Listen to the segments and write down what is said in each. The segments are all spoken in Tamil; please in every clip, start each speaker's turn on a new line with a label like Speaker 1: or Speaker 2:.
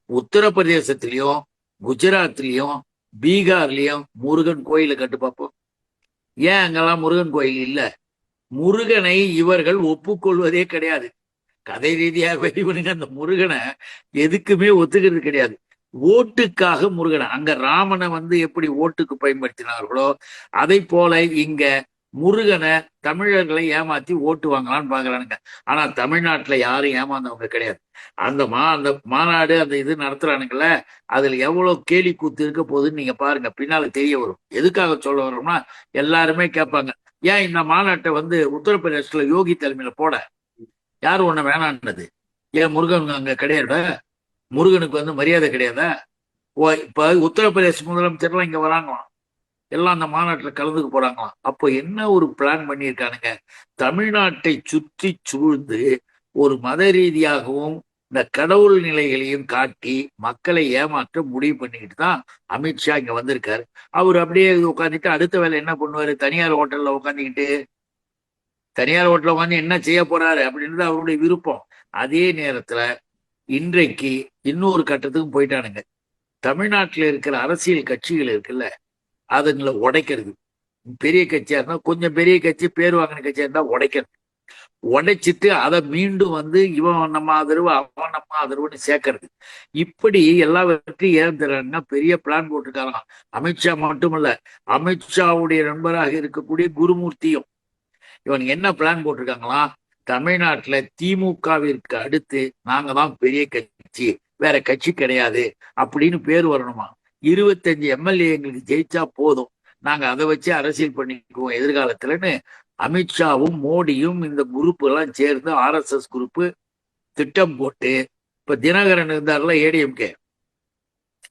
Speaker 1: உத்தரப்பிரதேசத்திலயும் குஜராத்லயும் பீகார்லயும் முருகன் கோயிலை கட்டு பார்ப்போம். ஏன் அங்கெல்லாம் முருகன் கோயில் இல்ல? முருகனை இவர்கள் ஒப்புக்கொள்வதே கிடையாது. கதை ரீதியாக இவனுங்க அந்த முருகனை எதுக்குமே ஒத்துக்கிறது கிடையாது. ஓட்டுக்காக முருகனை, அங்க ராமனை எப்படி ஓட்டுக்கு பயன்படுத்தினார்களோ அதை போல இங்க முருகனை தமிழர்களை ஏமாத்தி ஓட்டு வாங்கலாம்னு பாக்குறானுங்க. ஆனா தமிழ்நாட்டுல யாரும் ஏமாந்தவங்க கிடையாது. அந்த மாநாடு அந்த இது நடத்துறானுங்கள, அதுல எவ்வளவு கேலி கூத்து இருக்க போகுதுன்னு நீங்க பாருங்க, பின்னால தெரிய வரும். எதுக்காக சொல்ல வரோம்னா, எல்லாருமே கேட்பாங்க, ஏன் இந்த மாநாட்டை உத்தரப்பிரதேசத்துல யோகி தலைமையில போட யாரு ஒண்ணு வேணான்னது? ஏன் முருகன் அங்க கிடையாது? முருகனுக்கு மரியாதை கிடையாதா? இப்ப உத்தரப்பிரதேச முதலமைச்சர்லாம் இங்க வராங்களாம், எல்லாம் அந்த மாநாட்டுல கலந்துக்க போறாங்களாம். அப்போ என்ன ஒரு பிளான் பண்ணியிருக்கானுங்க? தமிழ்நாட்டை சுற்றி சூழ்ந்து ஒரு மத ரீதியாகவும் இந்த கடவுள் நிலைகளையும் காட்டி மக்களை ஏமாற்ற முடிவு பண்ணிக்கிட்டு தான் அமித்ஷா இங்க வந்திருக்காரு. அவர் அப்படியே உட்காந்துட்டு அடுத்த வேலை என்ன பண்ணுவாரு? தனியார் ஹோட்டல்ல உட்காந்துக்கிட்டு தனியார் ஹோட்டல்ல உட்காந்து என்ன செய்ய போறாரு அப்படின்றது அவருடைய விருப்பம். அதே நேரத்துல இன்றைக்கு இன்னொரு கட்டத்துக்கும் போயிட்டானுங்க. தமிழ்நாட்டில் இருக்கிற அரசியல் கட்சிகள் இருக்குல்ல, அதுங்களை உடைக்கிறது. பெரிய கட்சியா இருந்தா, கொஞ்சம் பெரிய கட்சி பேர் வாங்கின கட்சியா இருந்தா உடைக்கிறது. உடைச்சிட்டு அதை மீண்டும் இவன் நம்ம ஆதரவு அவன் நம்ம ஆதரவுன்னு சேர்க்கறது. இப்படி எல்லாவற்றையும் ஏன் தர்றாங்கன்னா பெரிய பிளான் போட்டிருக்காராம். அமித்ஷா மட்டுமல்ல, அமித்ஷாவுடைய நண்பராக இருக்கக்கூடிய குருமூர்த்தியும் இவன் என்ன பிளான் போட்டிருக்காங்களாம்? தமிழ்நாட்டுல திமுகவிற்கு அடுத்து நாங்க தான் பெரிய கட்சி, வேற கட்சி கிடையாது அப்படின்னு பேர் வரணுமா. 25 எம்எல்ஏ எங்களுக்கு ஜெயிச்சா போதும், நாங்க அதை வச்சு அரசியல் பண்ணிக்குவோம் எதிர்காலத்துலன்னு அமித்ஷாவும் மோடியும் இந்த குரூப் எல்லாம் சேர்ந்து RSS குரூப் திட்டம் போட்டு, இப்ப தினகரன் இருந்தார்ல ஏடிஎம்கே,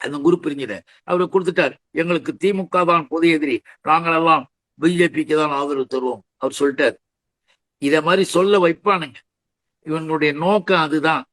Speaker 1: அந்த குரூப் பிரிஞ்சுது, அவரு கொடுத்துட்டார், எங்களுக்கு திமுக தான் பொது எதிரி, நாங்களெல்லாம் பிஜேபிக்கு தான் ஆதரவு தருவோம் அவர் சொல்லிட்டார். இத மாதிரி சொல்ல வைப்பானுங்க. இவங்களுடைய நோக்கம் அதுதான்.